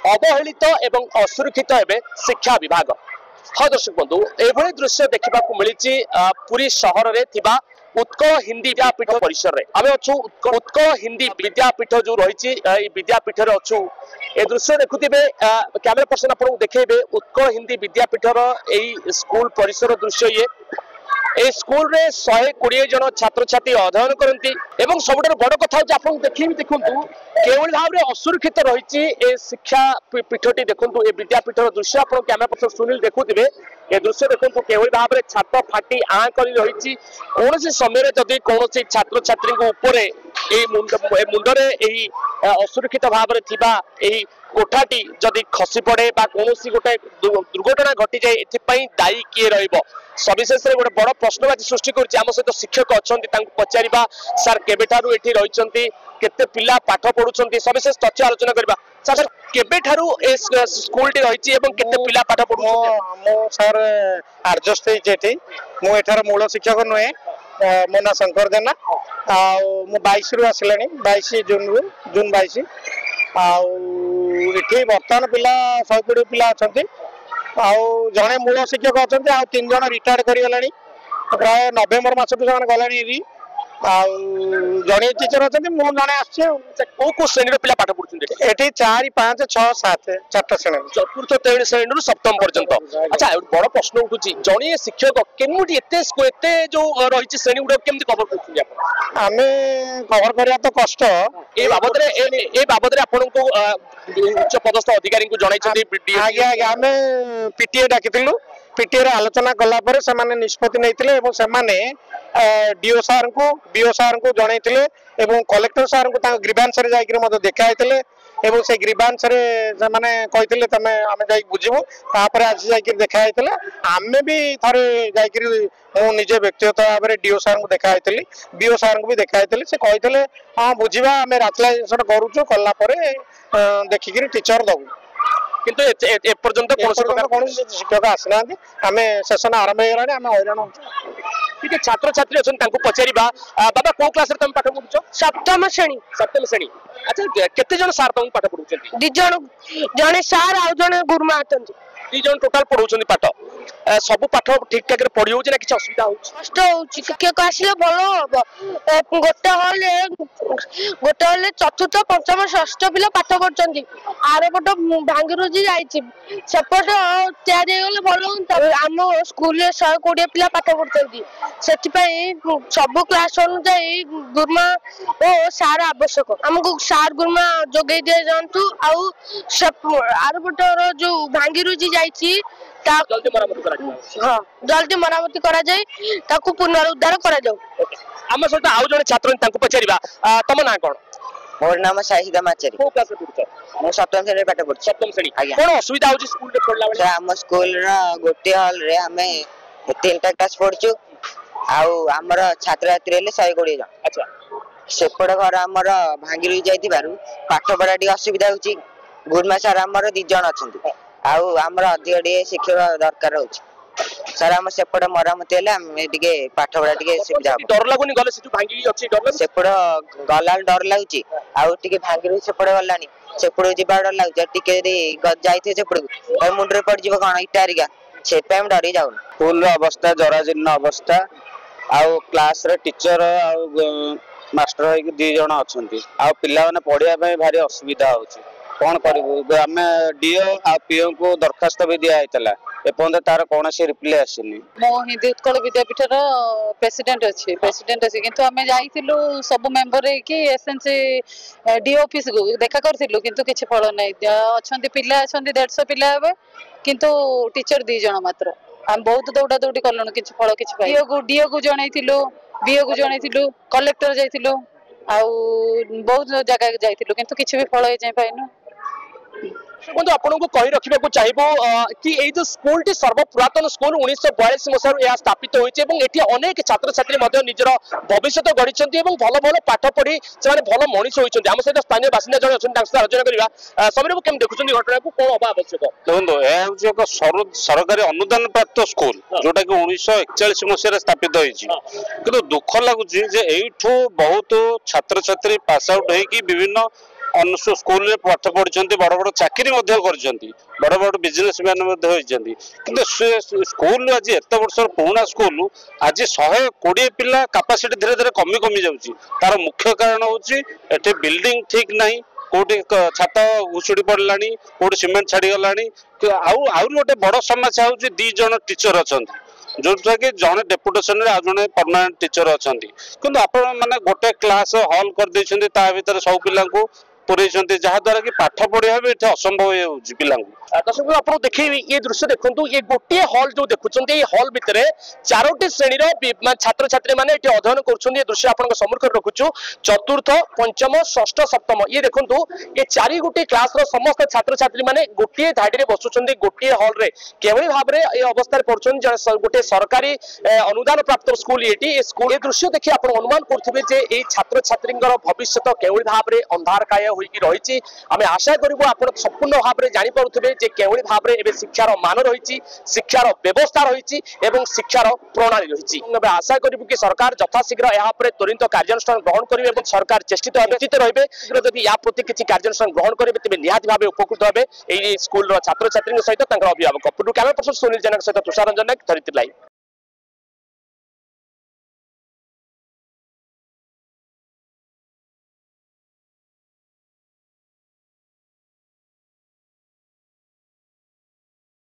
अवहेलित एवं असुरक्षित हेबे शिक्षा विभाग। हाँ दर्शक बंधु एभली दृश्य देखा मिली पुरी सहर में थिबा उत्कल हिंदी विद्यापीठ परिसर में आम अच्छु उत्कल हिंदी विद्यापीठ जो रही विद्यापीठ अच्छु ए दृश्य देखुवे कैमेरा पर्सन आपको देखेबे उत्कल हिंदी विद्यापीठर यही स्कूल परिसर दृश्य ये ए स्कूल रे 120 जन छात्र छात्री अध्ययन करती एवं सबुठ बड़ कथा आप देखी देखु केवल भाव में असुरक्षित रही ए शिक्षा पीठटी देखु ए विद्यापीठर दृश्य आप कैमेरा पर्सन सुनील देखुवे ए दृश्य देखु केवल भाव में छात फाटी आँ कर रही कौन समय जदि कौन छात्र छात्री मुंडरे असुरक्षित भाव में कोठाटी जदि खसी पड़े कौन गोटे दुर्घटना घटी जाए एथिपाई दायी किए रहिबो सविशेष गोटे बड़ प्रश्नवाची सृष्टि कर सहित शिक्षक अच्छा पचारा सार केबेठारू एठी रहिचंती केते पिला पाठ पढ़ुचंती सविशेष तथ्य आलोचना करबा सर केबेठारू ए स्कूल टी रहिची एवं केते पिला पाठ पढ़ुचंती मो सर एडजस्ट जेठी मो एठार मूल शिक्षक नुहे मो ना शंकर जेना आ मो 22 रु आसिलानी 22 जून रु जून 22 आठी बर्तमान पिला 120 पिला अच्छा जड़े मूल शिक्षक अच्छा 3 जन रिटायर्ड कर प्राय नवेम्बर मस गलानी जड़े टीचर अच्छा मुझे कौ श्रेणी पिला पाठ पढ़ुचंती एठी 4 5 6 7 4 श्रेणी चतुर्थ श्रेणी सप्तम पर्यंत अच्छा बड़ प्रश्न उठुची जड़े शिक्षक केमती एते जो रही श्रेणी गुड़ा केमती कवर करछुंती आपण आमे कवर करिया तो कष्ट ए बाबद आपन को उच्च पदस्थ अधिकारी को जणाई आज्ञा आज्ञा आमे पीटीए डाकिथिलु पीटीए रे आलोचना कला पर से माने निष्पत्ति नैथिले एवं से माने डीओ सार को जणाइथिले एवं कलेक्टर सार को ता ग्रीवांस रे जाई कि मते देखाइथिले एवं से ग्रीवांस रे से माने कहिथिले तमे आमे जाई बुझिबो तापर आज जाई कि देखाइथिले आमे भी थारे जाई कि मो निजे व्यक्तिगत भाव में डीओ सार को देखाइथिली बीओ सार को भी देखाइथिले से कहिथिले हां बुझिबा आमे रातलाइजेशन करूछु कल्ला परे देखिकरी टीचर दबु किंतु ए पर्यंत कौन शिक्षक आसना आम सेसन आरंभ हो आम हईराण ठीक है छात्र छात्री अच्छा पचारा बाबा कौ क्लास तुम पाठ पढ़ुच सप्तम श्रेणी अच्छा केते जन सार तुम पाठ पढ़ुच 2 जन जने सार आ जने गुरुमा अछंती 2 जन टोटाल पढ़ुचंती पाठ सब पाठ ठीक ठाक रे पढ़ी होउछ ना किछ असुविधा होउछ कष्ट होउछ शिक्षक आसिले भलो हो गोटे हले चतुर्थ पंचम षष्ठ पिला पाठ पढ़चंती आरे पट भांगीरुजी जाईछि सेपट तयारी गले भलो हम स्कूल रे 120 पिला पाठ पढ़चंती सेति पई सब क्लास अनुसार गुरुमा ओ सार आवश्यक हमको सार गुरुमा जोगै दे जानतु आउ आरे पटर जो भांगीरुजी जाईछि जल्दी मरामती करा हां जल्दी मरामती करा जाय ताकू पुनरुद्धार करा जाऊ हम सहित आउ जने छात्र तांको पचारिबा तम ना कोन मोर नाम साहिदा माचरी को क्लास पढ़ुछ मो सप्तम श्रेणी पाठ पढ़ुछ सप्तम श्रेणी कोन असुविधा होची स्कूल रे पढ़ला बेले हम स्कूल रा गोटे हॉल रे हमें 3टा क्लास पढ़छु आउ हमर छात्र छात्री ले 120 जन अच्छा सेपड़ घर हमर भांगी जाई बारू पाठ पढ़ा टी असुविधा होची गुरुमा सर हमर 2 जन अछंती आउ हमर अधिक शिक्षक दरकार होची सर हम सेपड़ मरामती हेले हम टिके पाठ पढ़ा टिके सुविधा डर लागुनी गले सेटु भांगी अछि डर लागु सेपड़ गलाल डर लागुची आउ टिके भांगी सेपड़ गलानी सेपड़ जिबा डर लागुची टिके जाइथे सेपड़ और मुंडरे पड़ जिवो कोन इटारिगा सेपे हम डरी जाउ स्कूल रो अवस्था जराजीर्ण अवस्था आउ क्लास रे टीचर आउ मास्टर होई 2 जण अछंती आउ पिला माने पढिया पय भारी असुविधा होची कौन करू आम डीओ आ पीओ को दरखास्त भी दिया एपर्यंत तार कौन से रिप्लाई आसनी मो हिंदी उत्कल विद्यापीठर प्रेसिडेंट अच्छी किंतु आम जाइलु सब मेंबर कि एसएनसी डीओ ऑफिस को देखा करूँ किंतु किसी फल ना अच्छा पिला अच्छा 150 पिला हे किंतु टीचर 2 जन मात्र आम बहुत दौड़ा दौड़ी कलु कि फल कि डीओ को जनइलु बीओ को जनइलु कलेक्टर जाइलु आउ बहुत जगह जाइलु किंतु किसी भी फल हो पाइनु बंधु आपको कही रखा चाहिए कि ये जो स्कूल टी सर्वपुरातन स्कूल 1942 मसीह स्थापित होती अनेक छात्र छात्री निजर भविष्य गढ़ी भल भल पाठ पढ़ी से भल मनीष होती आम सहित स्थानीय बासिंदा जन अच्छे आलोचना करवा समय केम देखुं घटना को कौन हवा आवश्यक देखो यह एक सरकारी अनुदान प्राप्त स्कूल जोटा कि 1941 मसीह स्थापित होती दुख लगुच बहुत छात्र छात्री पास आउट हो विभिन्न स्कूल रे पाठ पढ़ी बड़ बड़ चाकरी बड़ बड़ बिजनेसमैन कि स्कूल आज एत वर्ष पुराना स्कूल आज 120 पिला कैपेसिटी धीरे धीरे कमी कमी जाऊँगी तार मुख्य कारण होती बिल्डिंग ठीक नहीं कोटी छात घुषुड़ी पड़ला कोटी सीमेंट छाड़गला गोटे बड़ समस्या हूँ 2 जन टीचर अच्छा जोटा कि जड़े डेपुटेशन रे जड़े परमानेंट टीचर अच्छा किंतु आपण मैंने गोटे क्लास हल कर भर सब पिला पुरई जहाद्वारा कि पाठ पढ़ा भी असंभव पिला दर्शक आप देखिए ये दृश्य देखो ये गोटे हल जो देखुं हल भितर 4टी श्रेणी छात्र छात्री मैंने अध्ययन कर दृश्य आप सम्मुख रखुचु चतुर्थ पंचम षष्ठ सप्तम ये देखो ये 4 गोटी क्लास समस्त छात्र छात्री मैंने गोटे धाड़ी में बसुंच गोटे हल रे केवल भाव में ये अवस्था पड़ुन गोटे सरकारी अनुदान प्राप्त स्कूल ये स्कूल ये दृश्य देखिए आप अनुमान करेंगे छात्र छात्री भविष्य केवल भाव में अंधारकाय रही आम आशा करूँ आप संपूर्ण भाव में जापे केवल भाव में शिक्षार मान रही शिक्षार व्यवस्था रही शिक्षार प्रणाली रही आशा करूँ कि सरकार यथाशीघ्र यहाँ त्वरित कार्यानुष्ठान ग्रहण करेंगे सरकार चेष्टित निश्चित रही जदि या प्रति किसी कार्यानुष्ठान ग्रहण करेंगे तेज निहाती भाव उपकृत हे स्कूल छात्र छात्री सहित अभिभावक कैमरा पर्सन सुनील जनक सहित तुषार रंजन नायक धरित्री लाइव।